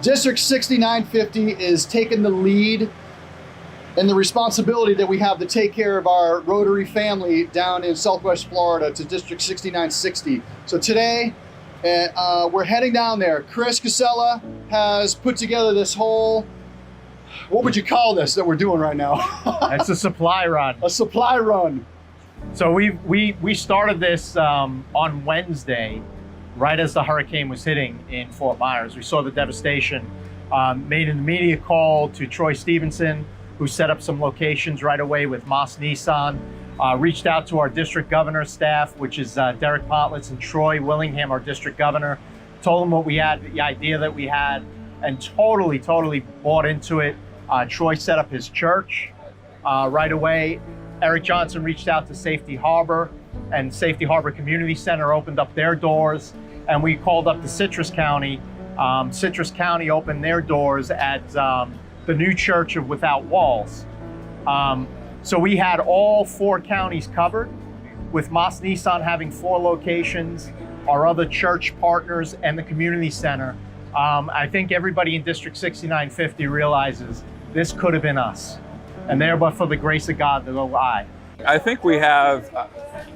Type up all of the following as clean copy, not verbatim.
District 6950 is taking the lead and the responsibility that we have to take care of our Rotary family down in Southwest Florida to District 6960. So today, we're heading down there. Chris Casella has put together this whole, what would you call this that we're doing right now? It's a supply run. A supply run. So we started this on Wednesday, right as the hurricane was hitting in Fort Myers. We saw the devastation. Made an immediate call to Troy Stevenson, who set up some locations right away with Moss Nissan. Reached out to our district governor staff, which is Derek Potlitz and Troy Willingham, our district governor. Told them what we had, the idea that we had, and totally bought into it. Troy set up his church right away. Eric Johnson reached out to Safety Harbor, and Safety Harbor Community Center opened up their doors, and we called up to Citrus County. Citrus County opened their doors at the new Church of Without Walls. So we had all 4 counties covered, with Moss Nissan having 4 locations, our other church partners, and the community center. I think everybody in District 6950 realizes this could have been us. And there, but for the grace of God, there'll lie. I think we have,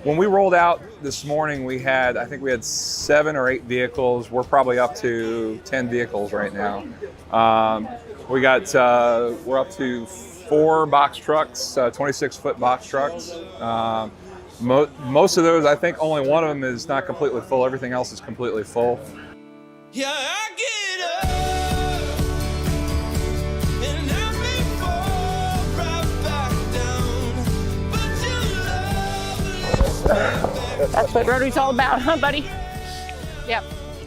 when we rolled out this morning, I think we had 7 or 8 vehicles. We're probably up to 10 vehicles right now. We're up to 4 box trucks, 26-foot box trucks. Most of those, I think only one of them is not completely full. Everything else is completely full. Yeah, I get up and I may fall right back down, but you love. That's what Rotary's all about, huh, buddy? Yep.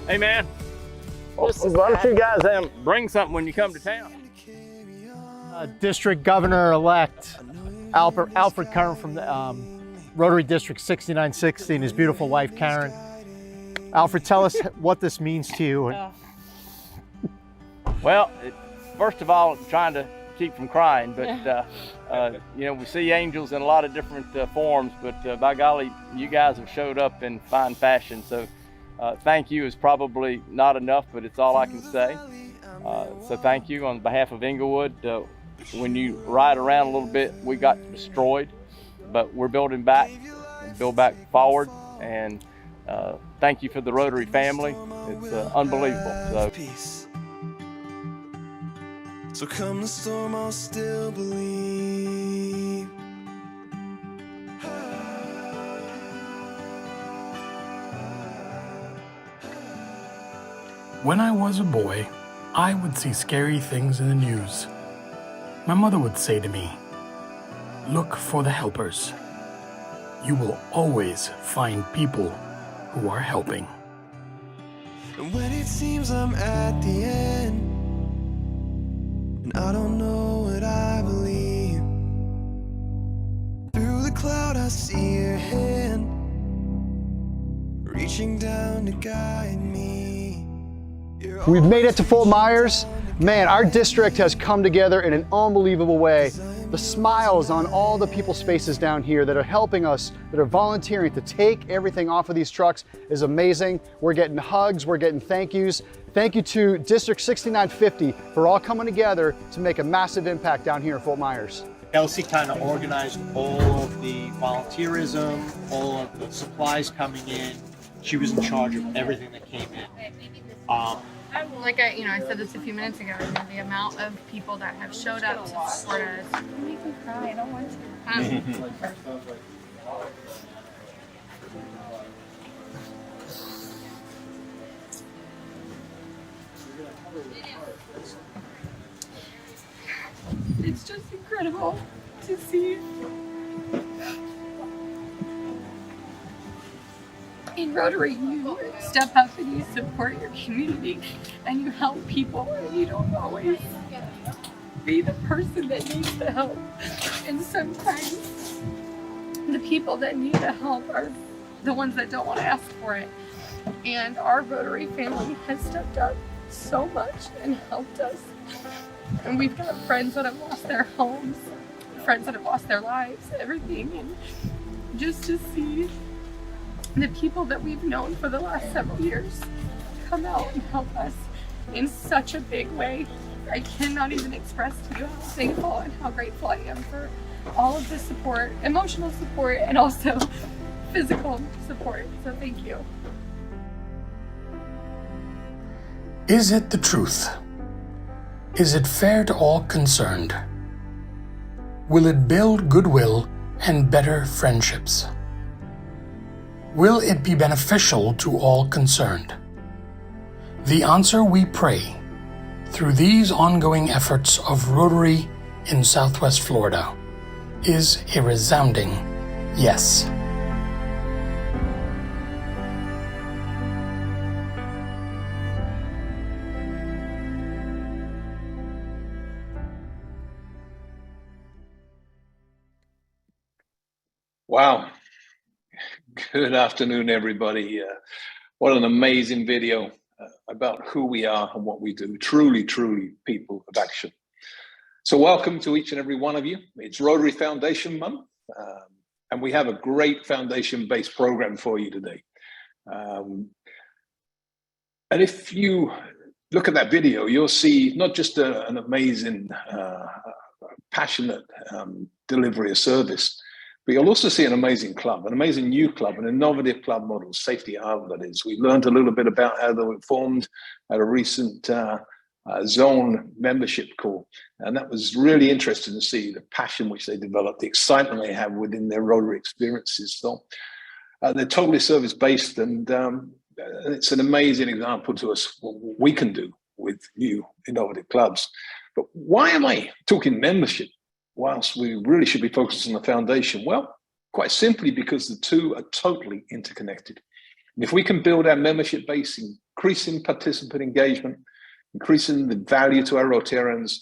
Hey, man. Why don't you guys bring something when you come to town? District Governor-elect Alfred Curran from the Rotary District 6960 and his beautiful wife, Karen. Alfred, tell us what this means to you. Well, first of all, trying to keep from crying, but you know, we see angels in a lot of different forms, but by golly, you guys have showed up in fine fashion. So thank you is probably not enough, but it's all I can say. So thank you on behalf of Inglewood. When you ride around a little bit, we got destroyed, but we're building back, build back forward, and thank you for the Rotary family. It's unbelievable. So come the storm, I'll still believe. When I was a boy, I would see scary things in the news. My mother would say to me, "Look for the helpers. You will always find people who are helping." And when it seems I'm at the end, and I don't know what I believe, through the cloud I see your hand, reaching down to guide me. We've made it to Fort Myers. Man, our district has come together in an unbelievable way. The smiles on all the people's faces down here that are helping us, that are volunteering to take everything off of these trucks is amazing. We're getting hugs, we're getting thank yous. Thank you to District 6950 for all coming together to make a massive impact down here in Fort Myers. Elsie kind of organized all of the volunteerism, all of the supplies coming in. She was in charge of everything that came in. Like I said this a few minutes ago, the amount of people that have showed up to support us. You make me cry, I don't want to. It's just incredible to see. In Rotary, you step up and you support your community and you help people, and you don't always be the person that needs the help. And sometimes the people that need the help are the ones that don't want to ask for it. And our Rotary family has stepped up so much and helped us. And we've got friends that have lost their homes, friends that have lost their lives, everything. And just to see the people that we've known for the last several years come out and help us in such a big way. I cannot even express to you how thankful and how grateful I am for all of the support, emotional support, and also physical support. So thank you. Is it the truth? Is it fair to all concerned? Will it build goodwill and better friendships? Will it be beneficial to all concerned? The answer, we pray, through these ongoing efforts of Rotary in Southwest Florida, is a resounding yes. Wow. Good afternoon, everybody. What an amazing video about who we are and what we do. Truly, truly people of action. So welcome to each and every one of you. It's Rotary Foundation Month, and we have a great foundation-based program for you today. And if you look at that video, you'll see not just an amazing, passionate delivery of service, but you'll also see an amazing club, an amazing new club, an innovative club model, Safety Harbor, that is. We learned a little bit about how they were formed at a recent zone membership call. And that was really interesting to see the passion which they developed, the excitement they have within their Rotary experiences. So they're totally service-based, and it's an amazing example to us what we can do with new innovative clubs. But why am I talking membership whilst we really should be focusing on the foundation? Well, quite simply because the two are totally interconnected. And if we can build our membership base, increasing participant engagement, increasing the value to our Rotarians,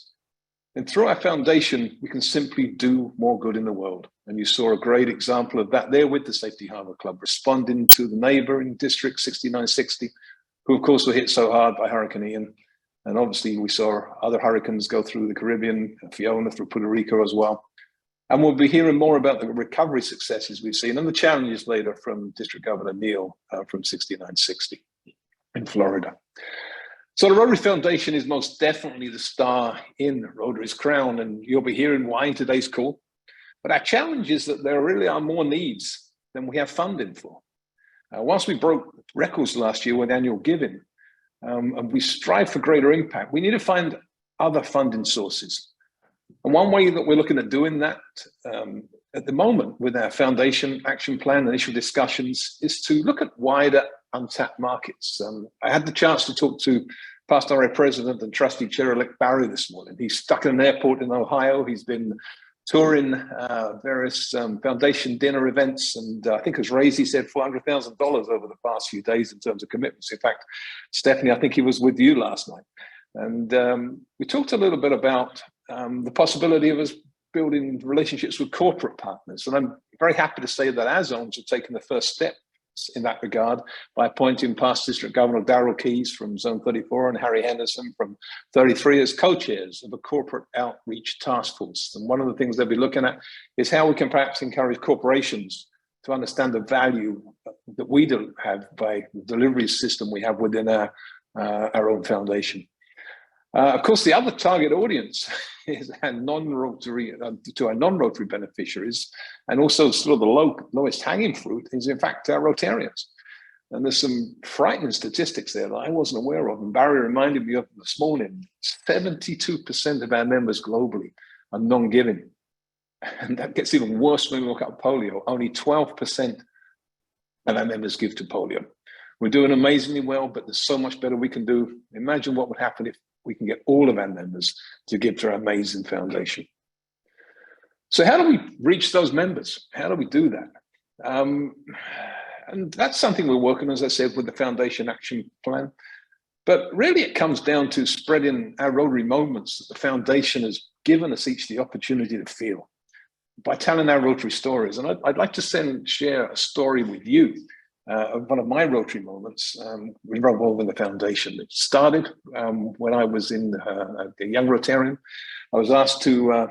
then through our foundation, we can simply do more good in the world. And you saw a great example of that there with the Safety Harbor Club, responding to the neighboring district 6960, who of course were hit so hard by Hurricane Ian. And obviously we saw other hurricanes go through the Caribbean, Fiona through Puerto Rico as well. And we'll be hearing more about the recovery successes we've seen and the challenges later from District Governor Neal from 6960 in Florida. So the Rotary Foundation is most definitely the star in Rotary's crown, and you'll be hearing why in today's call. But our challenge is that there really are more needs than we have funding for. Whilst we broke records last year with annual giving, and we strive for greater impact, we need to find other funding sources. And one way that we're looking at doing that at the moment with our foundation action plan, initial discussions, is to look at wider untapped markets. I had the chance to talk to past RA President and Trustee Chair-elect Barry this morning. He's stuck in an airport in Ohio. He's been touring various foundation dinner events, and I think has raised, he said, $400,000 over the past few days in terms of commitments. In fact, Stephanie, I think he was with you last night. And we talked a little bit about the possibility of us building relationships with corporate partners. And I'm very happy to say that our zones have taken the first step in that regard by appointing past District Governor Darrell Keyes from Zone 34 and Harry Henderson from 33 as co-chairs of a corporate outreach task force. And one of the things they'll be looking at is how we can perhaps encourage corporations to understand the value that we do have by the delivery system we have within our own foundation. Of course, the other target audience is our non-Rotary, to our non-Rotary beneficiaries, and also sort of the lowest hanging fruit is in fact our Rotarians. And there's some frightening statistics there that I wasn't aware of, and Barry reminded me of this morning. 72% of our members globally are non-giving. And that gets even worse when we look at polio. Only 12% of our members give to polio. We're doing amazingly well, but there's so much better we can do. Imagine what would happen if we can get all of our members to give to our amazing foundation. So how do we reach those members? How do we do that? And that's something we're working, as I said, with the Foundation Action Plan. But really it comes down to spreading our Rotary moments that the Foundation has given us each the opportunity to feel by telling our Rotary stories. And I'd like to share a story with you of one of my Rotary moments involving the foundation. It started when I was in a young Rotarian. I was asked if I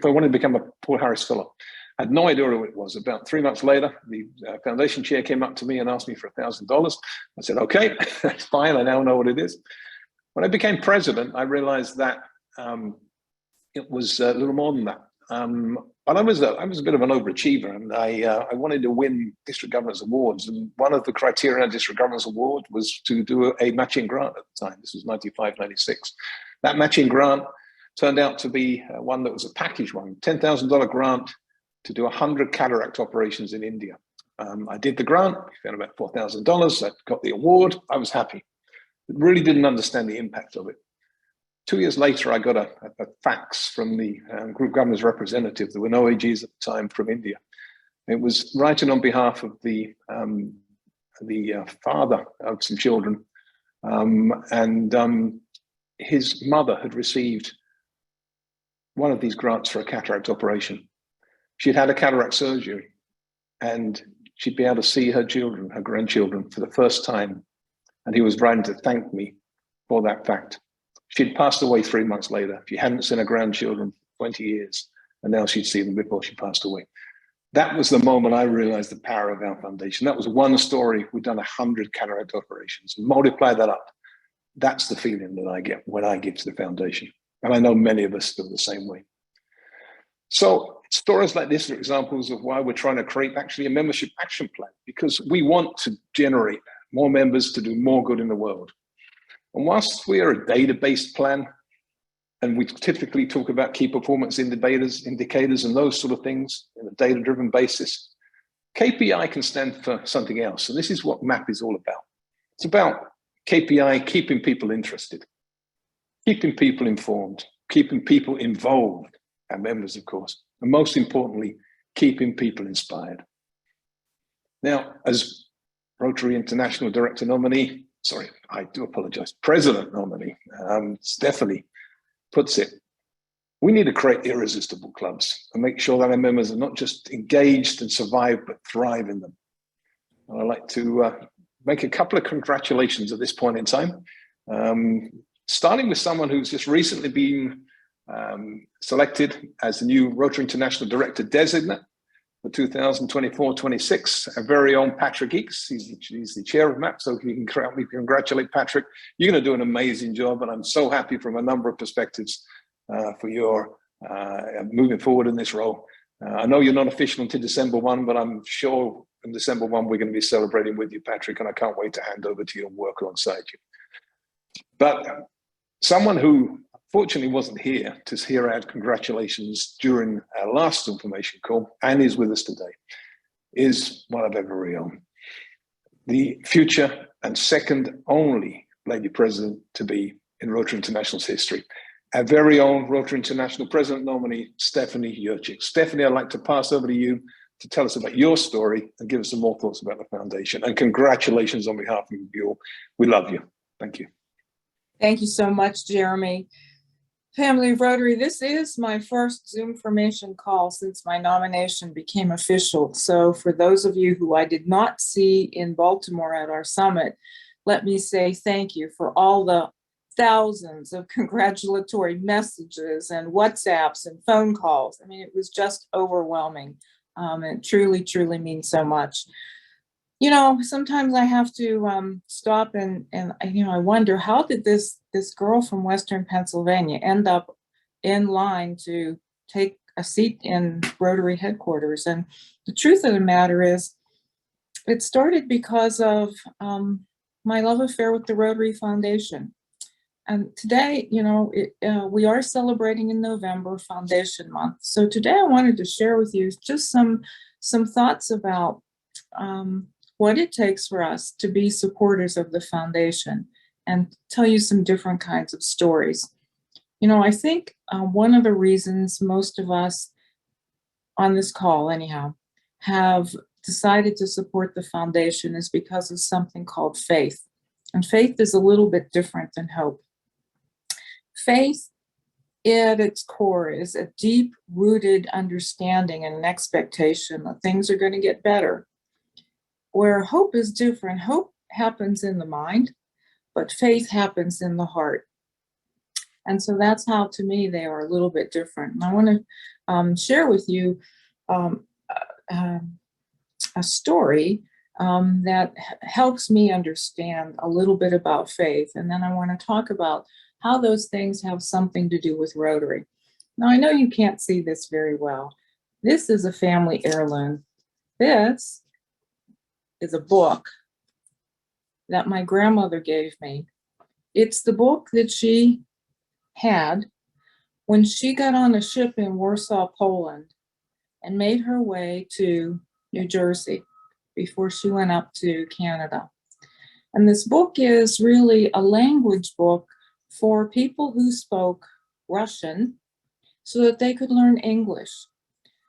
wanted to become a Paul Harris Fellow. I had no idea who it was. About 3 months later, the foundation chair came up to me and asked me for $1,000. I said, okay, that's fine. I now know what it is. When I became president, I realized that it was a little more than that. But I was a bit of an overachiever, and I wanted to win district governors awards. And one of the criteria on district governors award was to do a matching grant at the time. This was 95, 96. That matching grant turned out to be one that was a package one, $10,000 grant to do 100 cataract operations in India. I did the grant, found about $4,000. I got the award. I was happy. Really didn't understand the impact of it. 2 years later, I got a fax from the group governor's representative. There were no AGs at the time from India. It was writing on behalf of the father of some children, and his mother had received one of these grants for a cataract operation. She'd had a cataract surgery, and she'd be able to see her children, her grandchildren, for the first time. And he was writing to thank me for that fact. She'd passed away 3 months later. She hadn't seen her grandchildren for 20 years, and now she'd see them before she passed away. That was the moment I realized the power of our foundation. That was one story. We've done 100 cataract operations. Multiply that up. That's the feeling that I get when I give to the foundation. And I know many of us feel the same way. So stories like this are examples of why we're trying to create actually a membership action plan, because we want to generate more members to do more good in the world. And whilst we are a data-based plan, and we typically talk about key performance indicators and those sort of things in a data-driven basis, KPI can stand for something else. And this is what MAP is all about. It's about KPI keeping people interested, keeping people informed, keeping people involved, our members, of course, and most importantly, keeping people inspired. Now, as Rotary International Director nominee, sorry, I do apologize, President nominee, Stephanie puts it, we need to create irresistible clubs and make sure that our members are not just engaged and survive, but thrive in them. And I'd like to make a couple of congratulations at this point in time, starting with someone who's just recently been selected as the new Rotary International Director Designate for 2024-26, our very own Patrick Eakes. He's the chair of MAP, so we can congratulate Patrick. You're going to do an amazing job, and I'm so happy from a number of perspectives for your moving forward in this role. I know you're not official until December 1, but I'm sure in December 1 we're going to be celebrating with you, Patrick, and I can't wait to hand over to you and work alongside you. But someone who fortunately wasn't here to hear our congratulations during our last information call and is with us today is one of our very own, the future and second only lady president to be in Rotary International's history, our very own Rotary International president nominee, Stephanie Urchick. Stephanie, I'd like to pass over to you to tell us about your story and give us some more thoughts about the foundation. And congratulations on behalf of you all. We love you. Thank you. Thank you so much, Jeremy. Family of Rotary, this is my first ZOOMformation call since my nomination became official. So for those of you who I did not see in Baltimore at our summit, let me say thank you for all the thousands of congratulatory messages and WhatsApps and phone calls. I mean, it was just overwhelming. It truly, truly means so much. You know, sometimes I have to stop and you know, I wonder, how did this girl from Western Pennsylvania end up in line to take a seat in Rotary headquarters? And the truth of the matter is, it started because of my love affair with the Rotary Foundation. And today, you know, we are celebrating in November Foundation Month. So today I wanted to share with you just some thoughts about what it takes for us to be supporters of the foundation and tell you some different kinds of stories. You know, I think one of the reasons most of us on this call anyhow have decided to support the foundation is because of something called faith. And faith is a little bit different than hope. Faith at its core is a deep-rooted understanding and an expectation that things are going to get better. Where hope is different, hope happens in the mind, but faith happens in the heart. And so that's how, to me, they are a little bit different. And I want to share with you um, a story that helps me understand a little bit about faith. And then I want to talk about how those things have something to do with Rotary. Now, I know you can't see this very well. This is a family heirloom. This is a book that my grandmother gave me. It's the book that she had when she got on a ship in Warsaw, Poland, and made her way to New Jersey before she went up to Canada. And this book is really a language book for people who spoke Russian so that they could learn English.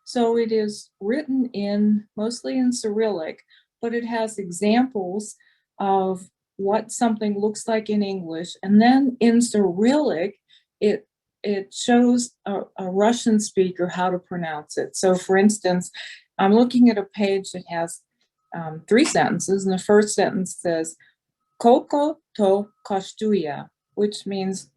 So it is written in mostly in Cyrillic, but it has examples of what something looks like in English. And then in Cyrillic, it shows a Russian speaker how to pronounce it. So for instance, I'm looking at a page that has 3 sentences, and the first sentence says, "Koliko to kosztuje," which means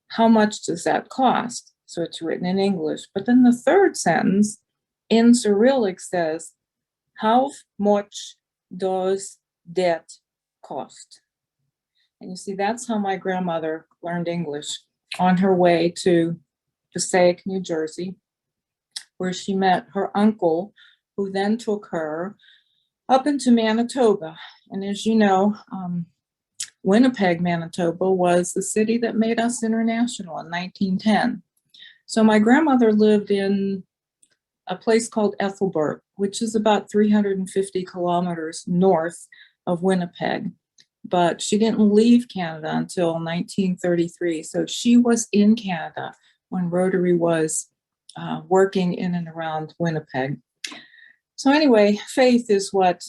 how much does that cost? So it's written in English. But then the third sentence in Cyrillic says, "How much does that cost?" And you see, that's how my grandmother learned English, on her way to Passaic, New Jersey, where she met her uncle, who then took her up into Manitoba. And as you know, Winnipeg, Manitoba was the city that made us international in 1910. So my grandmother lived in a place called Ethelbert, which is about 350 kilometers north of Winnipeg. But she didn't leave Canada until 1933. So she was in Canada when Rotary was working in and around Winnipeg. So anyway, faith is what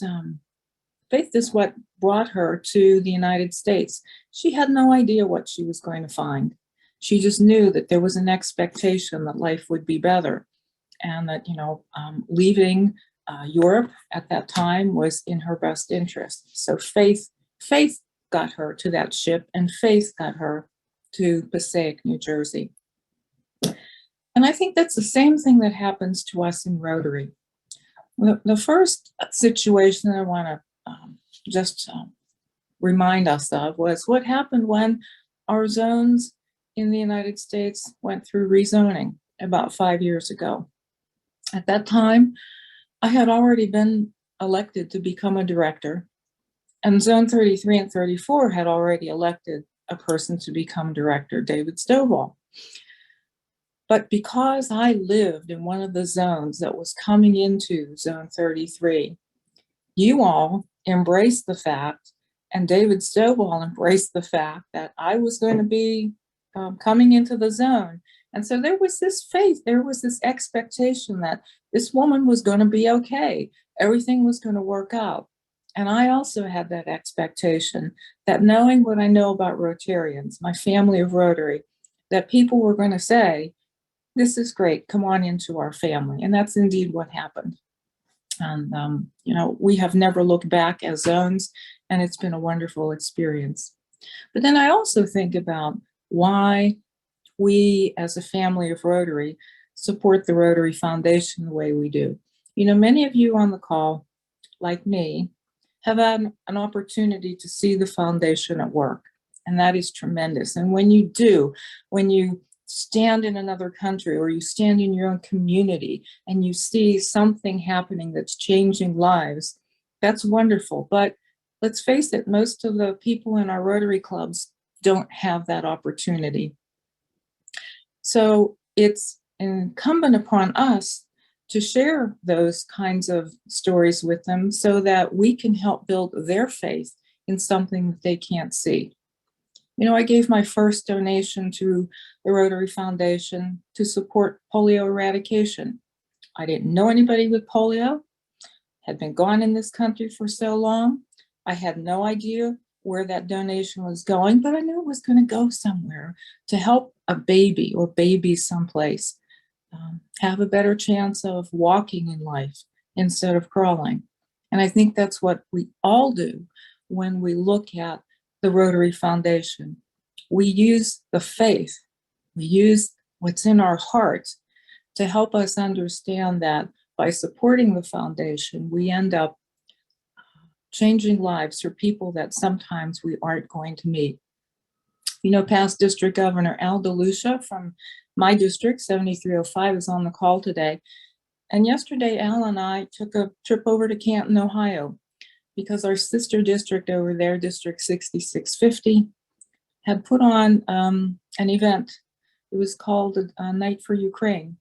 brought her to the United States. She had no idea what she was going to find. She just knew that there was an expectation that life would be better, and that, leaving Europe at that time was in her best interest. So faith got her to that ship, and faith got her to Passaic, New Jersey. And I think that's the same thing that happens to us in Rotary. The first situation I want to just remind us of was what happened when our zones in the United States went through rezoning about 5 years ago. At that time, I had already been elected to become a director, and Zone 33 and 34 had already elected a person to become director, David Stovall. But because I lived in one of the zones that was coming into Zone 33, you all embraced the fact, and David Stovall embraced the fact, that I was going to be coming into the zone. And so there was this faith, there was this expectation that this woman was going to be okay. Everything was going to work out. And I also had that expectation that, knowing what I know about Rotarians, my family of Rotary, that people were going to say, "This is great, come on into our family." And that's indeed what happened. And, we have never looked back as zones, and it's been a wonderful experience. But then I also think about why we, as a family of Rotary, support the Rotary Foundation the way we do. Many of you on the call, like me, have had an opportunity to see the foundation at work, and that is tremendous. And when you do, when you stand in another country, or you stand in your own community and you see something happening that's changing lives, that's wonderful. But let's face it, most of the people in our Rotary clubs don't have that opportunity. So it's incumbent upon us to share those kinds of stories with them so that we can help build their faith in something that they can't see. I gave my first donation to the Rotary Foundation to support polio eradication. I didn't know anybody with polio, had been gone in this country for so long. I had no idea where that donation was going, but I knew it was going to go somewhere to help a baby or babies someplace have a better chance of walking in life instead of crawling. And I think that's what we all do when we look at the Rotary Foundation. We use the faith, we use what's in our heart to help us understand that by supporting the foundation, we end up changing lives for people that sometimes we aren't going to meet. You know, past District Governor Al DeLucia from my district, 7305, is on the call today. And yesterday, Al and I took a trip over to Canton, Ohio, because our sister district over there, District 6650, had put on an event. It was called a Night for Ukraine.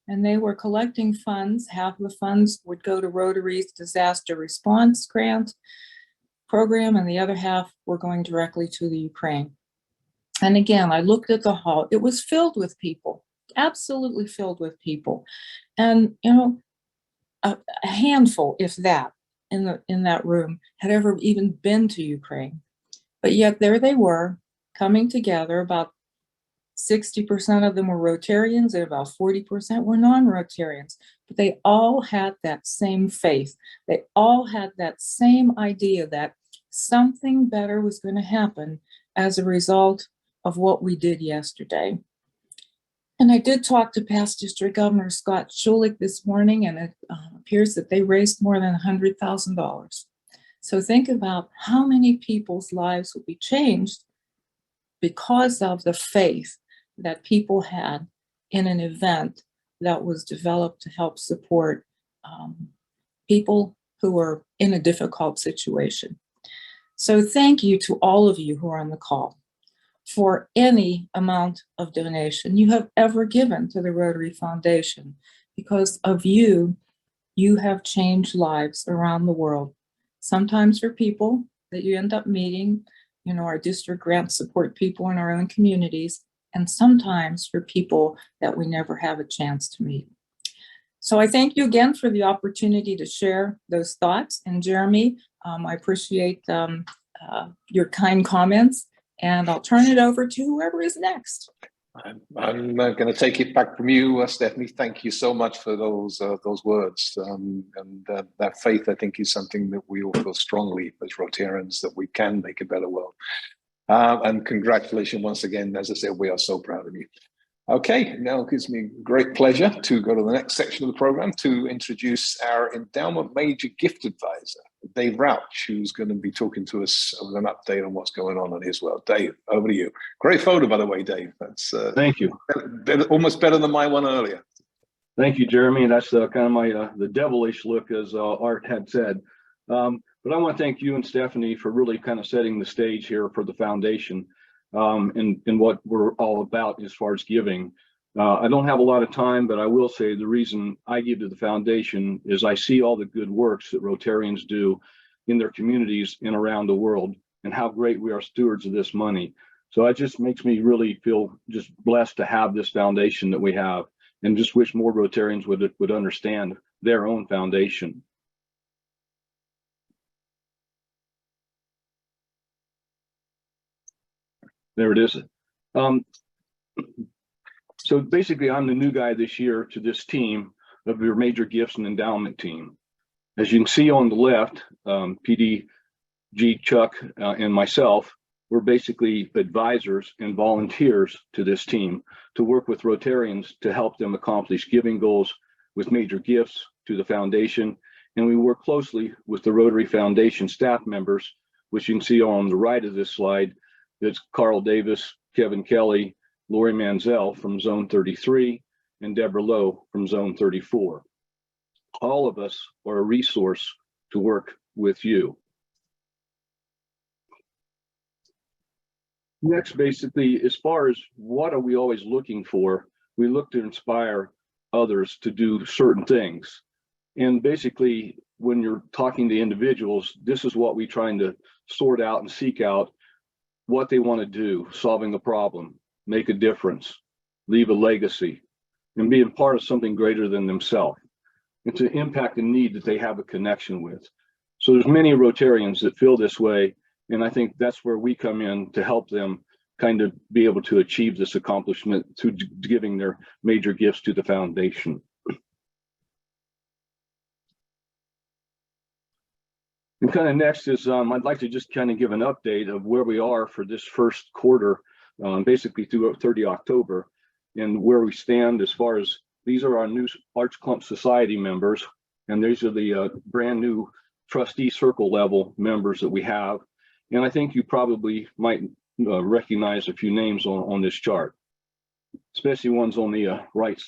And they were collecting funds. Half of the funds would go to Rotary's disaster response grant program, and the other half were going directly to the Ukraine. And again, I looked at the hall. It was filled with people, absolutely filled with people. And, you know, a handful, if that, in that room had ever even been to Ukraine. But yet there they were, coming together. About 60% of them were Rotarians and about 40% were non-Rotarians. But they all had that same faith. They all had that same idea that something better was going to happen as a result of what we did yesterday. And I did talk to past District Governor Scott Schulich this morning, and it appears that they raised more than $100,000. So think about how many people's lives would be changed because of the faith that people had in an event that was developed to help support people who are in a difficult situation. So thank you to all of you who are on the call for any amount of donation you have ever given to the Rotary Foundation. Because of you, you have changed lives around the world. Sometimes for people that you end up meeting, you know, our district grants support people in our own communities, and sometimes for people that we never have a chance to meet. So I thank you again for the opportunity to share those thoughts. And Jeremy, I appreciate your kind comments, and I'll turn it over to whoever is next. I'm going to take it back from you, Stephanie. Thank you so much for those words. That faith, I think, is something that we all feel strongly as Rotarians, that we can make a better world. And congratulations once again. As I said, we are so proud of you. Okay, now it gives me great pleasure to go to the next section of the program to introduce our Endowment Major Gift Advisor, Dave Rauch, who's going to be talking to us with an update on what's going on in his world. Dave, over to you. Great photo, by the way, Dave. That's thank you. Almost better than my one earlier. Thank you, Jeremy. That's kind of my the devilish look, as Art had said. But I want to thank you and Stephanie for really kind of setting the stage here for the foundation. And what we're all about as far as giving. I don't have a lot of time, but I will say the reason I give to the foundation is I see all the good works that Rotarians do in their communities and around the world, and how great we are stewards of this money. So it just makes me really feel just blessed to have this foundation that we have, and just wish more Rotarians would understand their own foundation. There it is. So basically, I'm the new guy this year to this team of your major gifts and endowment team. As you can see on the left, PDG, Chuck, and myself, we're basically advisors and volunteers to this team to work with Rotarians to help them accomplish giving goals with major gifts to the foundation. And we work closely with the Rotary Foundation staff members, which you can see on the right of this slide. It's Carl Davis, Kevin Kelly, Lori Manzel from Zone 33, and Deborah Lowe from Zone 34. All of us are a resource to work with you. Next, basically, as far as what are we always looking for, we look to inspire others to do certain things. And basically, when you're talking to individuals, this is what we're trying to sort out and seek out what they want to do, solving a problem, make a difference, leave a legacy, and being part of something greater than themselves, and to impact a need that they have a connection with. So there's many Rotarians that feel this way, and I think that's where we come in to help them kind of be able to achieve this accomplishment through giving their major gifts to the foundation. And kind of next is, I'd like to just kind of give an update of where we are for this first quarter, basically through 30 October, and where we stand as far as These are our new Arts Clump Society members, and these are the brand new trustee circle level members that we have. And I think you probably might recognize a few names on this chart, especially ones on the right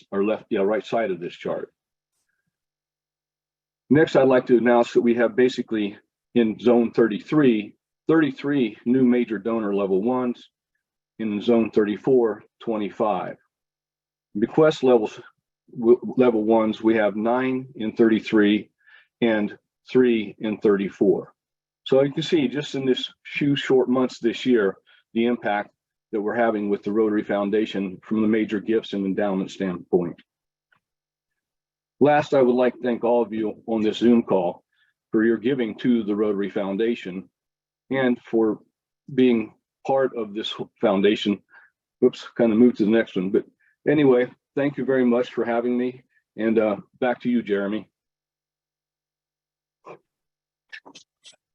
side of this chart. Next, I'd like to announce that we have basically in zone 33 new major donor level ones. In zone 34, 25. Bequest level ones, we have 9 in 33 and 3 in 34. So you can see just in this few short months this year, the impact that we're having with the Rotary Foundation from the major gifts and endowment standpoint. Last, I would like to thank all of you on this Zoom call for your giving to the Rotary Foundation and for being part of this foundation. Whoops, kind of moved to the next one. But anyway, thank you very much for having me. And back to you, Jeremy.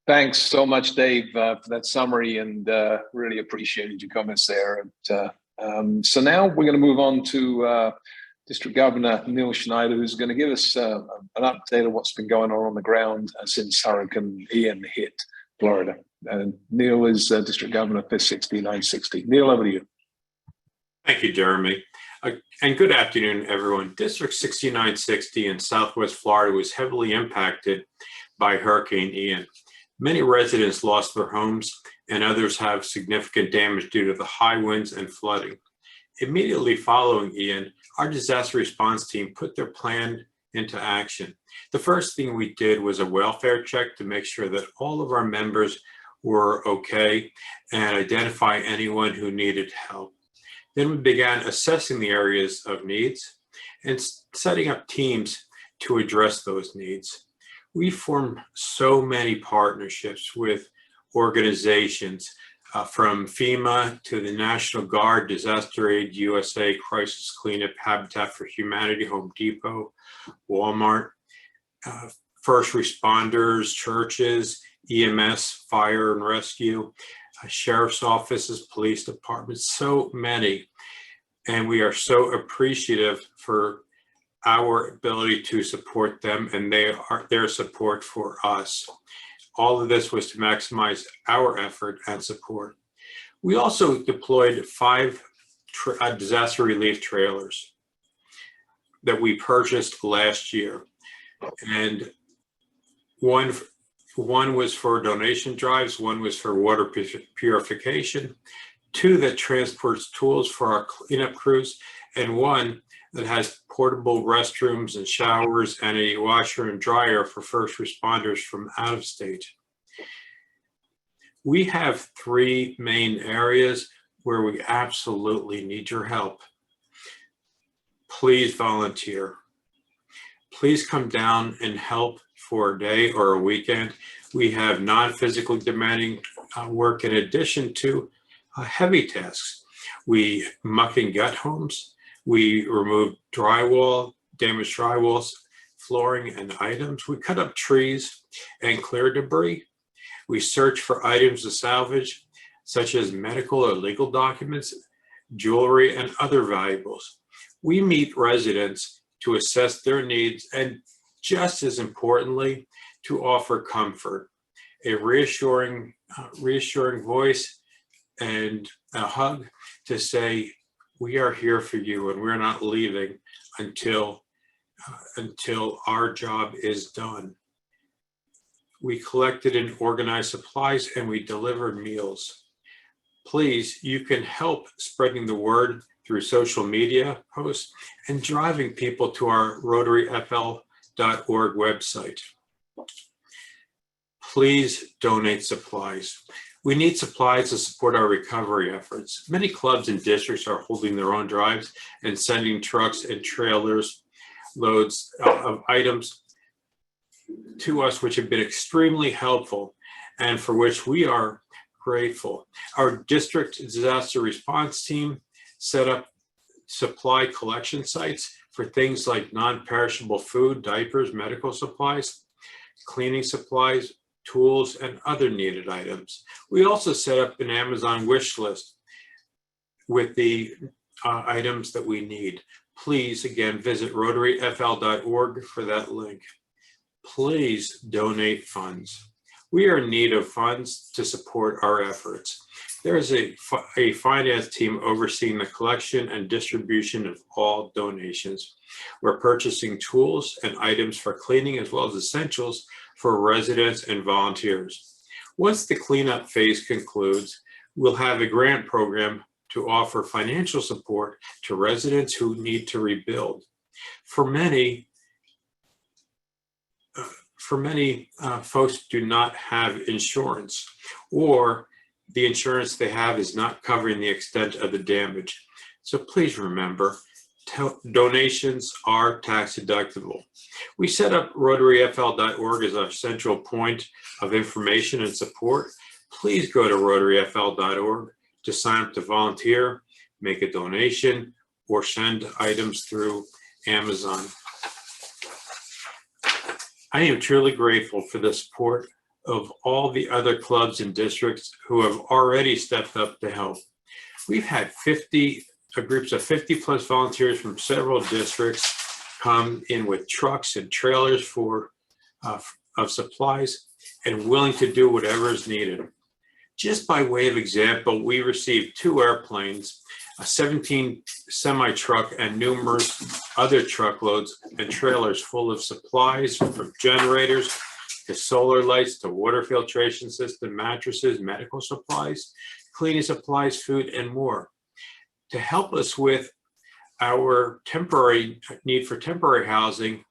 Thanks so much, Dave, for that summary, and really appreciated your comments there. And, so now we're going to move on to District Governor Neil Snyder, who's going to give us an update of what's been going on the ground since Hurricane Ian hit Florida. And Neil is District Governor for 6960. Neil, over to you. Thank you, Jeremy. And good afternoon, everyone. District 6960 in Southwest Florida was heavily impacted by Hurricane Ian. Many residents lost their homes and others have significant damage due to the high winds and flooding. Immediately following Ian, our disaster response team put their plan into action. The first thing we did was a welfare check to make sure that all of our members were okay and identify anyone who needed help. Then we began assessing the areas of needs and setting up teams to address those needs. We formed so many partnerships with organizations from FEMA to the National Guard, Disaster Aid USA, Crisis Cleanup, Habitat for Humanity, Home Depot, Walmart, first responders, churches, EMS, fire and rescue, sheriff's offices, police departments, so many. And we are so appreciative for our ability to support them and their support for us. All of this was to maximize our effort and support. We also deployed 5 disaster relief trailers that we purchased last year. And one was for donation drives, one was for water purification, 2 that transports tools for our cleanup crews, and 1 that has portable restrooms and showers and a washer and dryer for first responders from out of state. We have 3 main areas where we absolutely need your help. Please volunteer. Please come down and help for a day or a weekend. We have non-physically demanding work in addition to heavy tasks. We muck and gut homes. We remove drywall, damaged drywalls, flooring and items. We cut up trees and clear debris. We search for items to salvage, such as medical or legal documents, jewelry, and other valuables. We meet residents to assess their needs and, just as importantly, to offer comfort, a reassuring voice and a hug to say, we are here for you and we're not leaving until our job is done. We collected and organized supplies and we delivered meals. Please, you can help spreading the word through social media posts and driving people to our rotaryfl.org website. Please donate supplies. We need supplies to support our recovery efforts. Many clubs and districts are holding their own drives and sending trucks and trailers loads of items to us, which have been extremely helpful and for which we are grateful. Our district disaster response team set up supply collection sites for things like non-perishable food, diapers, medical supplies, cleaning supplies, tools, and other needed items. We also set up an Amazon wish list with the items that we need. Please, again, visit rotaryfl.org for that link. Please donate funds. We are in need of funds to support our efforts. There is a finance team overseeing the collection and distribution of all donations. We're purchasing tools and items for cleaning as well as essentials for residents and volunteers. Once the cleanup phase concludes, we'll have a grant program to offer financial support to residents who need to rebuild. For many folks do not have insurance, or the insurance they have is not covering the extent of the damage. So please remember, donations are tax deductible. We set up rotaryfl.org as our central point of information and support. Please go to rotaryfl.org to sign up to volunteer, make a donation, or send items through Amazon. I am truly grateful for the support of all the other clubs and districts who have already stepped up to help. We've had groups of 50 plus volunteers from several districts come in with trucks and trailers of supplies and willing to do whatever is needed. Just by way of example, we received 2 airplanes, a 17 semi-truck, and numerous other truckloads and trailers full of supplies, from generators to solar lights to water filtration system, mattresses, medical supplies, cleaning supplies, food, and more, to help us with our temporary need for temporary housing.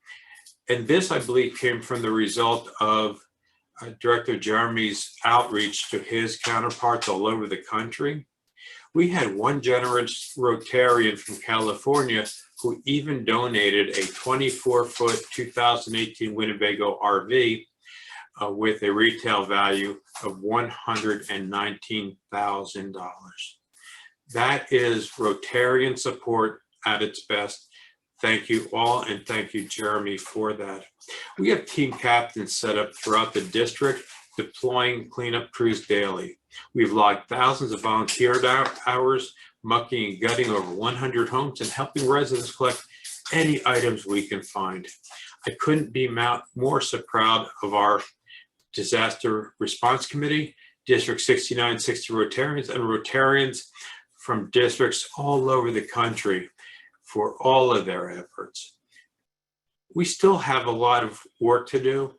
And this, I believe, came from the result of Director Jeremy's outreach to his counterparts all over the country. We had one generous Rotarian from California who even donated a 24-foot 2018 Winnebago RV with a retail value of $119,000. That is Rotarian support at its best. Thank you all, and thank you, Jeremy, for that. We have team captains set up throughout the district, deploying cleanup crews daily. We've logged thousands of volunteer hours, mucking and gutting over 100 homes and helping residents collect any items we can find. I couldn't be more so proud of our disaster response committee, District 6960 Rotarians, and Rotarians from districts all over the country for all of their efforts. We still have a lot of work to do,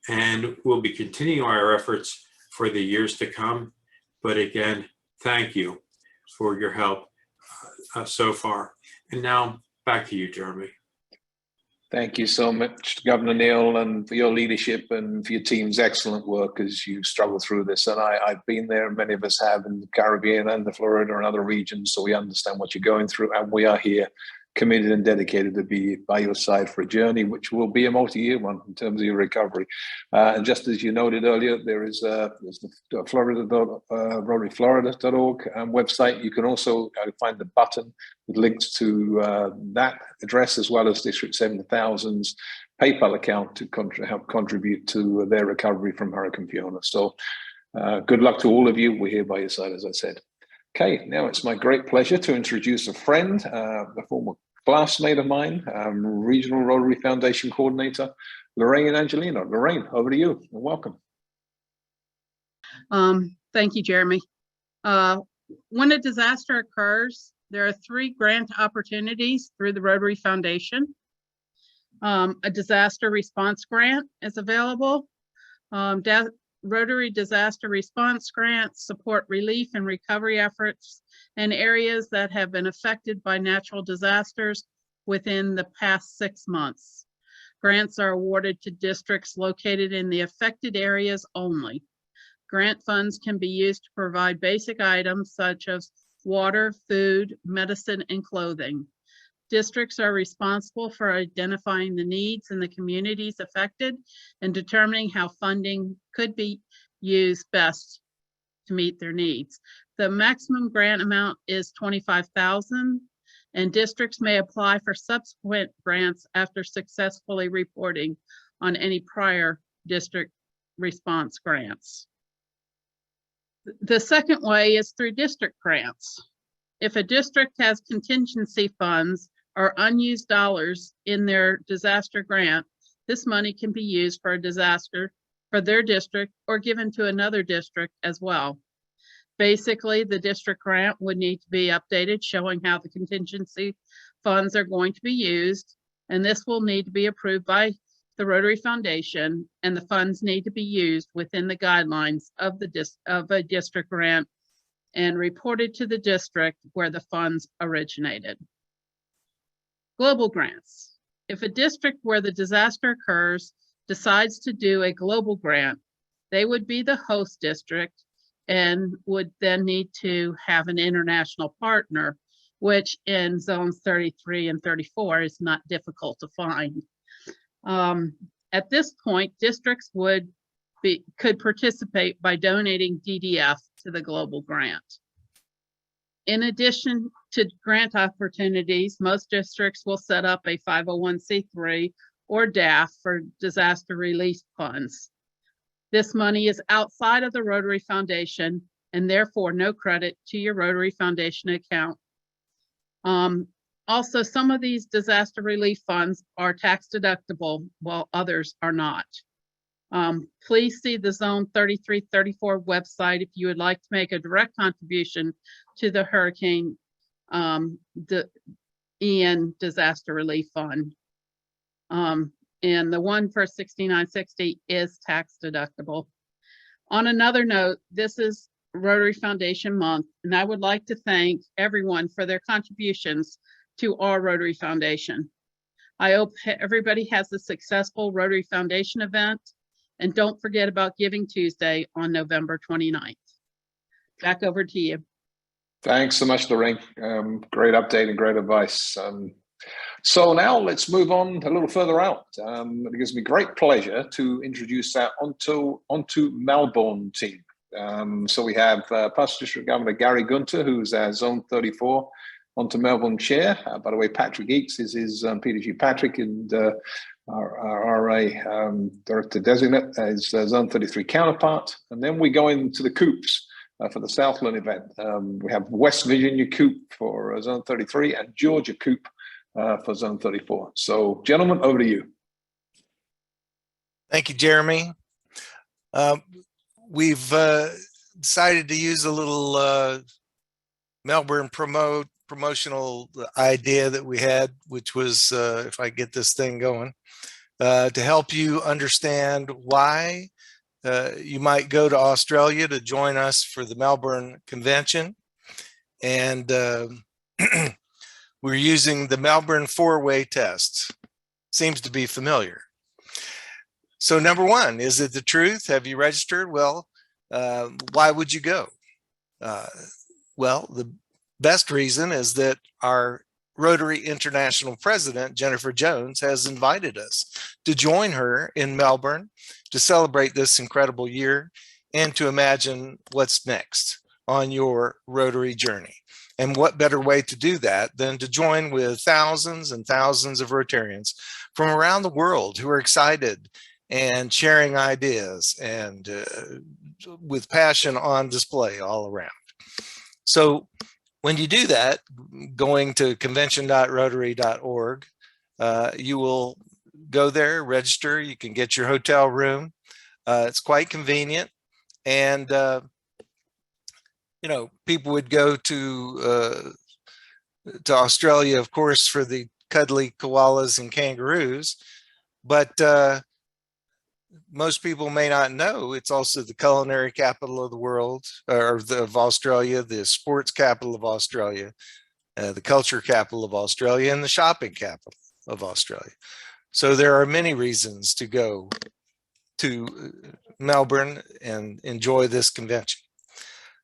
and we'll be continuing our efforts for the years to come. But again, thank you for your help so far. And now back to you, Jeremy. Thank you so much, Governor Neal, and for your leadership and for your team's excellent work as you struggle through this. And I've been there, many of us have, in the Caribbean and the Florida and other regions, so we understand what you're going through, and we are here committed and dedicated to be by your side for a journey which will be a multi-year one in terms of your recovery. And just as you noted earlier, there's the rotaryflorida.org website. You can also find the button with links to that address, as well as District 7000's PayPal account to help contribute to their recovery from Hurricane Fiona. So good luck to all of you. We're here by your side, as I said. Okay, now it's my great pleasure to introduce a friend, a former classmate of mine, Regional Rotary Foundation Coordinator, Lorraine and Angelino. Lorraine, over to you, and welcome. Thank you, Jeremy. When a disaster occurs, there are 3 grant opportunities through the Rotary Foundation. A disaster response grant is available. Rotary disaster response grants support relief and recovery efforts in areas that have been affected by natural disasters within the past 6 months. Grants are awarded to districts located in the affected areas only. Grant funds can be used to provide basic items such as water, food, medicine, and clothing. Districts are responsible for identifying the needs in the communities affected and determining how funding could be used best to meet their needs. The maximum grant amount is $25,000, and districts may apply for subsequent grants after successfully reporting on any prior district response grants. The second way is through district grants. If a district has contingency funds or unused dollars in their disaster grant, this money can be used for a disaster for their district or given to another district as well. Basically, the district grant would need to be updated showing how the contingency funds are going to be used, and this will need to be approved by the Rotary Foundation, and the funds need to be used within the guidelines of a district grant and reported to the district where the funds originated. Global grants. If a district where the disaster occurs decides to do a global grant, they would be the host district and would then need to have an international partner, which in zones 33 and 34 is not difficult to find. At this point, districts could participate by donating DDF to the global grant. In addition to grant opportunities, most districts will set up a 501c3 or DAF for disaster relief funds. This money is outside of the Rotary Foundation and therefore no credit to your Rotary Foundation account. Also, some of these disaster relief funds are tax deductible while others are not. Please see the Zone 3334 website if you would like to make a direct contribution to the Hurricane Ian Disaster Relief Fund. And the one for 6960 is tax deductible. On another note, this is Rotary Foundation Month, and I would like to thank everyone for their contributions to our Rotary Foundation. I hope everybody has a successful Rotary Foundation event, and don't forget about Giving Tuesday on November 29th. Back over to you. Thanks so much, Lorraine. Great update and great advice. So now let's move on a little further out. It gives me great pleasure to introduce our onto Melbourne team. So we have Past District Governor Gary Gunter, who's our Zone 34 onto Melbourne chair. By the way, Patrick Eakes is his PDG Patrick, and our RA Director Designate is Zone 33 counterpart. And then we go into the coops for the Southland event. We have West Virginia Coop for Zone 33 and Georgia Coop for Zone 34. So, gentlemen, over to you. Thank you, Jeremy. We've decided to use a little Melbourne promotional idea that we had, which was, if I get this thing going, to help you understand why you might go to Australia to join us for the Melbourne Convention. And we're using the Melbourne four-way test. Seems to be familiar. So number one, is it the truth? Have you registered? Well, why would you go? Well, the best reason is that our Rotary International President, Jennifer Jones, has invited us to join her in Melbourne to celebrate this incredible year and to imagine what's next on your Rotary journey. And what better way to do that than to join with thousands and thousands of Rotarians from around the world who are excited and sharing ideas and with passion on display all around. So when you do that, going to convention.rotary.org, you will go there, register, you can get your hotel room. It's quite convenient. And you know, people would go to Australia, of course, for the cuddly koalas and kangaroos, but most people may not know it's also the culinary capital of the world, or of Australia, the sports capital of Australia, the culture capital of Australia, and the shopping capital of Australia. So there are many reasons to go to Melbourne and enjoy this convention.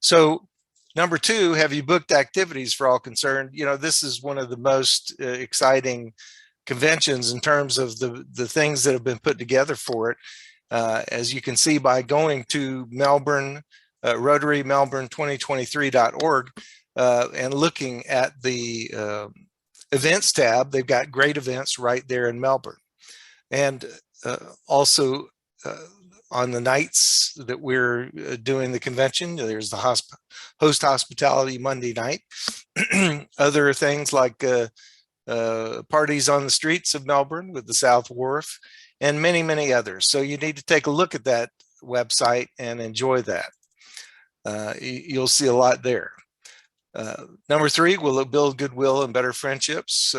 So number two, have you booked activities for all concerned? You know, this is one of the most exciting conventions in terms of the things that have been put together for it. As you can see by going to Melbourne, Rotary Melbourne 2023.org and looking at the events tab, they've got great events right there in Melbourne. And also on the nights that we're doing the convention. There's the host hospitality Monday night. Other things like parties on the streets of Melbourne with the South Wharf, and many, many others. So you need to take a look at that website and enjoy that. You'll see a lot there. Number 3, will it build goodwill and better friendships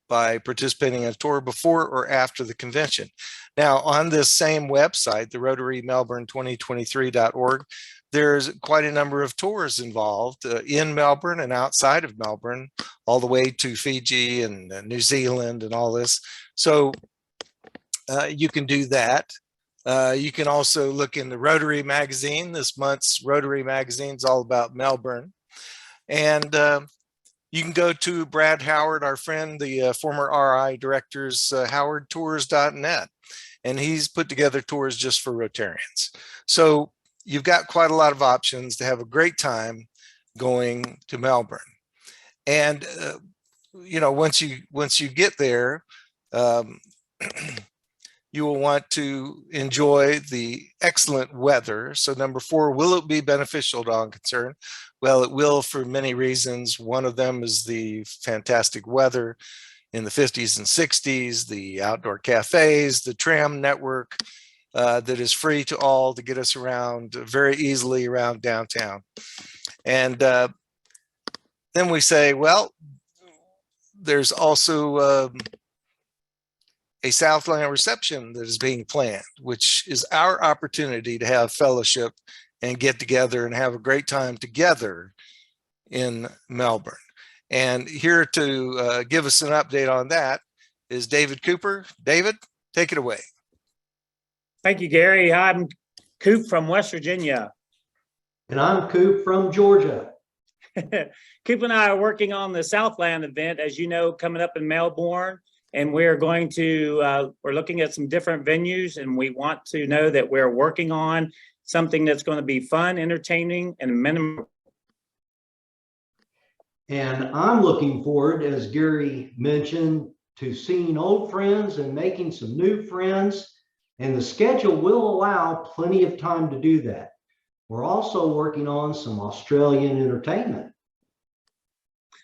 by participating in a tour before or after the convention? Now, on this same website, the Rotary Melbourne 2023.org, there's quite a number of tours involved in Melbourne and outside of Melbourne, all the way to Fiji and New Zealand and all this. So you can do that. You can also look in the Rotary magazine. This month's Rotary magazine is all about Melbourne. And you can go to Brad Howard, our friend, the former RI director's howardtours.net. And he's put together tours just for Rotarians. So you've got quite a lot of options to have a great time going to Melbourne. And, you know, once you get there, you will want to enjoy the excellent weather. So number 4, will it be beneficial to all concerned? Well, it will for many reasons. One of them is the fantastic weather in the 50s and 60s, the outdoor cafes, the tram network that is free to all to get us around very easily around downtown. And then we say, well, there's also a Southland reception that is being planned, which is our opportunity to have fellowship and get together and have a great time together in Melbourne. And here to give us an update on that is David Cooper. David, take it away. Thank you, Gary. I'm Coop from West Virginia. And I'm Coop from Georgia. Coop and I are working on the Southland event, as you know, coming up in Melbourne. And we're going to, we're looking at some different venues, and we want to know that we're working on something that's going to be fun, entertaining, and minimum. And I'm looking forward, as Gary mentioned, to seeing old friends and making some new friends. And the schedule will allow plenty of time to do that. We're also working on some Australian entertainment.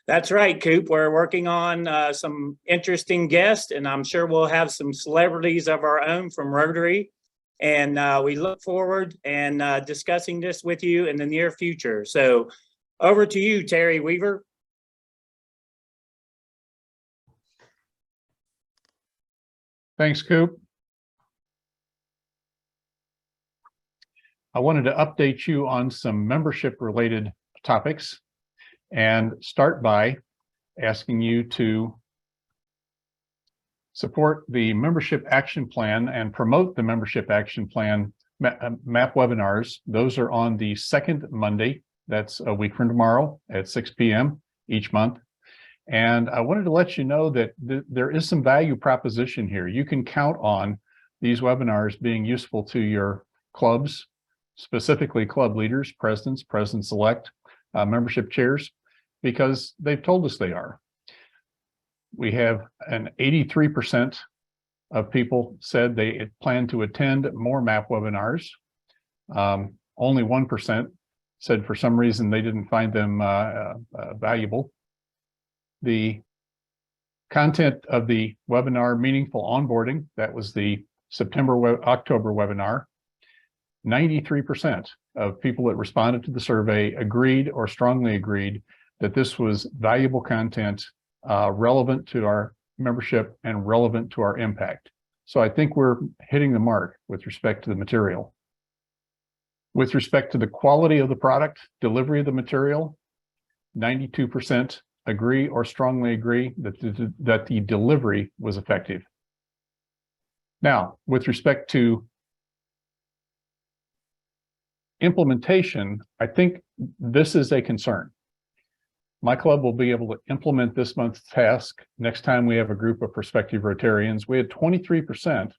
That's right, Coop. We're working on some interesting guests, and I'm sure we'll have some celebrities of our own from Rotary. And we look forward and discussing this with you in the near future. So over to you, Terry Weaver. Thanks, Coop. I wanted to update you on some membership related topics and start by asking you to support the membership action plan and promote the membership action plan MAP webinars. Those are on the second Monday. That's a week from tomorrow at 6 p.m. each month. And I wanted to let you know that there is some value proposition here. You can count on these webinars being useful to your clubs, specifically club leaders, presidents-elect, membership chairs, because they've told us they are. We have an 83% of people said they plan to attend more MAP webinars. Only 1% said for some reason they didn't find them valuable. The content of the webinar, Meaningful Onboarding, that was the October webinar, 93% of people that responded to the survey agreed or strongly agreed that this was valuable content, relevant to our membership and relevant to our impact. So I think we're hitting the mark with respect to the material. With respect to the quality of the product, delivery of the material, 92% agree or strongly agree that the delivery was effective. Now, with respect to implementation, I think this is a concern. My club will be able to implement this month's task next time we have a group of prospective Rotarians. We had 23%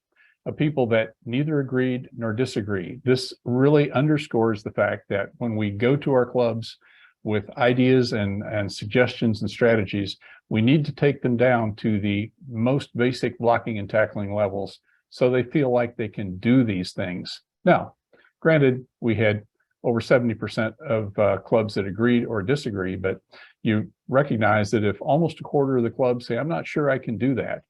of people that neither agreed nor disagreed. This really underscores the fact that when we go to our clubs with ideas and suggestions and strategies, we need to take them down to the most basic blocking and tackling levels So they feel like they can do these things. Now, granted, we had over 70% of clubs that agreed or disagree, but you recognize that if almost a quarter of the clubs say, I'm not sure I can do that,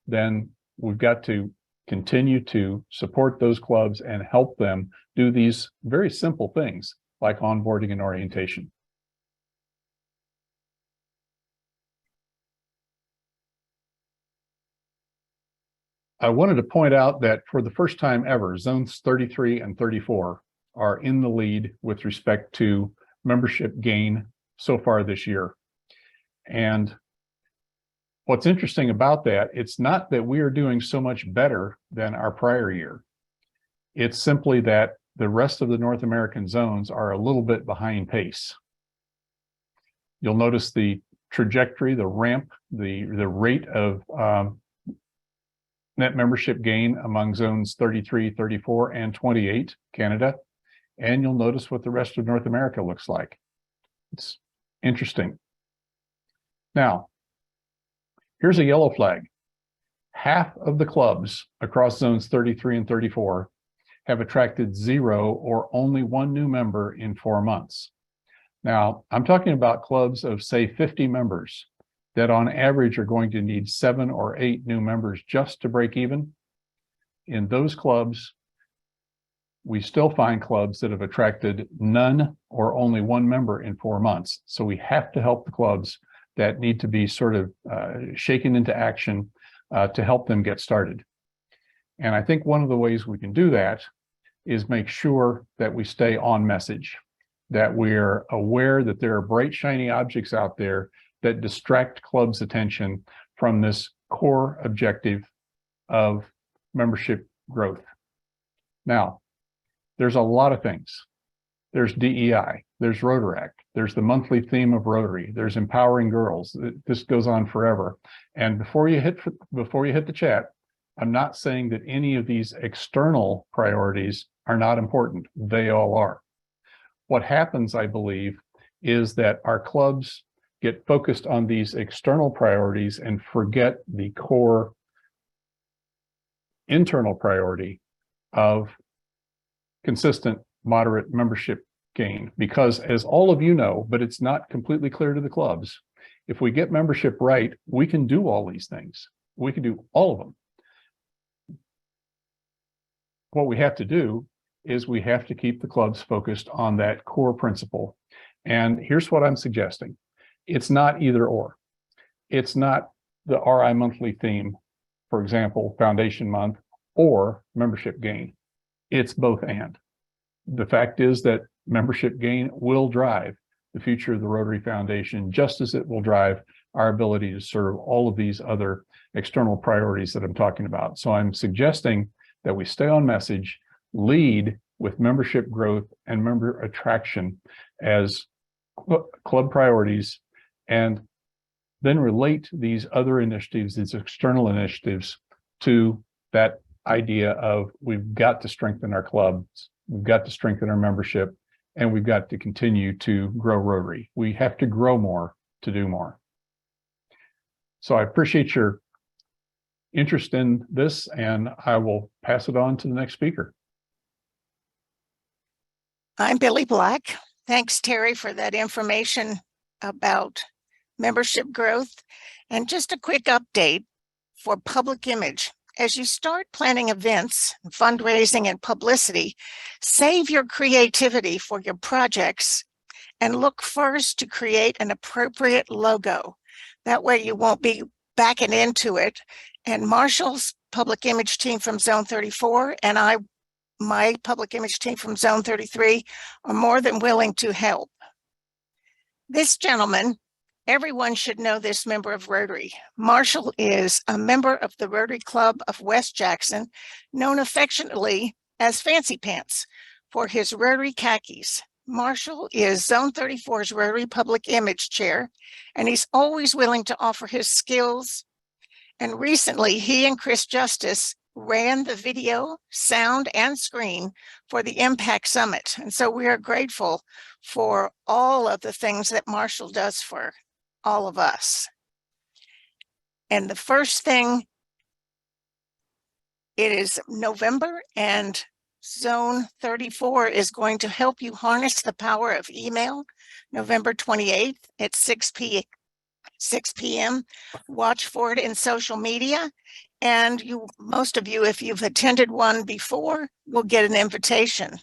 then we've got to continue to support those clubs and help them do these very simple things like onboarding and orientation. I wanted to point out that for the first time ever, zones 33 and 34 are in the lead with respect to membership gain so far this year. And what's interesting about that, it's not that we are doing so much better than our prior year. It's simply that the rest of the North American zones are a little bit behind pace. You'll notice the trajectory, the ramp, the rate of net membership gain among zones 33, 34, and 28, Canada. And you'll notice what the rest of North America looks like. It's interesting. Now, here's a yellow flag. Half of the clubs across zones 33 and 34 have attracted 0 or only 1 new member in 4 months. Now, I'm talking about clubs of, say, 50 members that on average are going to need 7 or 8 new members just to break even. In those clubs, we still find clubs that have attracted none or only 1 member in 4 months. So we have to help the clubs that need to be sort of shaken into action to help them get started. And I think one of the ways we can do that is make sure that we stay on message, that we're aware that there are bright, shiny objects out there that distract clubs' attention from this core objective of membership growth. Now, there's a lot of things. There's DEI, there's Rotaract, there's the monthly theme of Rotary, there's empowering girls. This goes on forever. And before you hit the chat, I'm not saying that any of these external priorities are not important. They all are. What happens, I believe, is that our clubs get focused on these external priorities and forget the core internal priority of consistent, moderate membership gain. Because as all of you know, but it's not completely clear to the clubs, if we get membership right, we can do all these things. We can do all of them. What we have to do is we have to keep the clubs focused on that core principle. And here's what I'm suggesting. It's not either or. It's not the RI monthly theme, for example, Foundation Month, or membership gain. It's both and. The fact is that membership gain will drive the future of the Rotary Foundation, just as it will drive our ability to serve all of these other external priorities that I'm talking about. So I'm suggesting that we stay on message, lead with membership growth and member attraction as club priorities, and then relate these other initiatives, these external initiatives, to that idea of we've got to strengthen our clubs, we've got to strengthen our membership, and we've got to continue to grow Rotary. We have to grow more to do more. So I appreciate your interest in this, and I will pass it on to the next speaker. I'm Billi Black. Thanks, Terry, for that information about membership growth. And just a quick update for public image. As you start planning events, fundraising, and publicity, save your creativity for your projects and look first to create an appropriate logo. That way you won't be backing into it. And Marshall's public image team from Zone 34 and my public image team from Zone 33 are more than willing to help. This gentleman, everyone should know this member of Rotary. Marshall is a member of the Rotary Club of West Jackson, known affectionately as Fancy Pants for his Rotary khakis. Marshall is Zone 34's Rotary Public Image Chair, and he's always willing to offer his skills. And recently, he and Chris Justice ran the video, sound, and screen for the Impact Summit. And so we are grateful for all of the things that Marshall does for all of us. And the first thing It is November, and Zone 34 is going to help you harness the power of email, November 28th at 6 p.m. Watch for it in social media. And most of you, if you've attended one before, will get an invitation.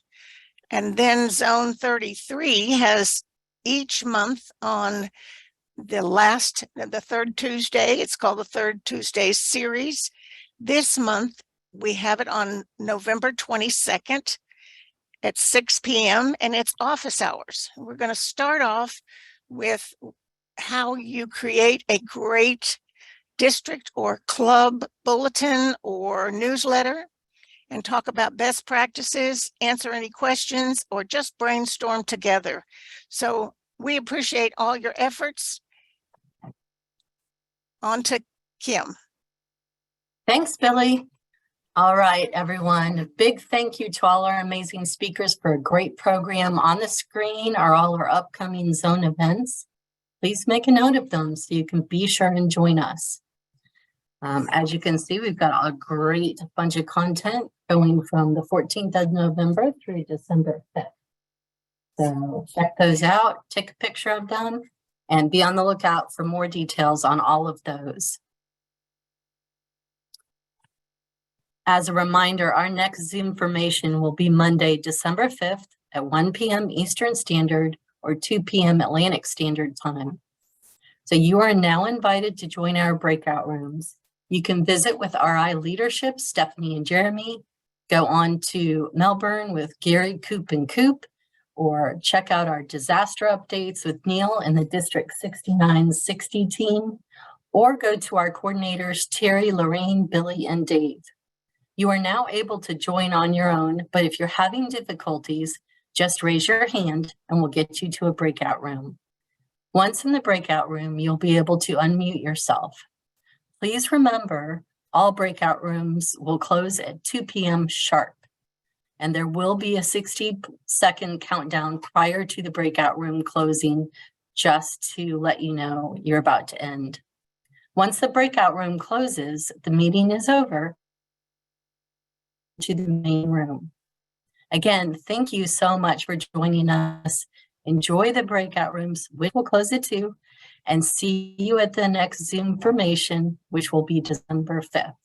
And then Zone 33 has each month on the third Tuesday, it's called the Third Tuesday Series. This month, we have it on November 22nd at 6 p.m. and it's office hours. We're going to start off with how you create a great district or club bulletin or newsletter, and talk about best practices, answer any questions, or just brainstorm together. So we appreciate all your efforts. On to Kim. Thanks, Billy. All right, everyone. A big thank you to all our amazing speakers for a great program. On the screen are all our upcoming zone events. Please make a note of them so you can be sure and join us. As you can see, we've got a great bunch of content going from the 14th of November through December 5th. So check those out, take a picture of them, and be on the lookout for more details on all of those. As a reminder, our next Zoomformation will be Monday, December 5th at 1 p.m. Eastern Standard or 2 p.m. Atlantic Standard Time. So you are now invited to join our breakout rooms. You can visit with RI leadership, Stephanie and Jeremy, go on to Melbourne with Gary, Coop, and Coop, or check out our disaster updates with Neil and the District 6960 team, or go to our coordinators, Terry, Lorraine, Billy, and Dave. You are now able to join on your own, but if you're having difficulties, just raise your hand and we'll get you to a breakout room. Once in the breakout room, you'll be able to unmute yourself. Please remember, all breakout rooms will close at 2 p.m. sharp, and there will be a 60-second countdown prior to the breakout room closing, just to let you know you're about to end. Once the breakout room closes, the meeting is over to the main room. Again, thank you so much for joining us. Enjoy the breakout rooms, which will close at 2, and see you at the next Zoomformation, which will be December 5th.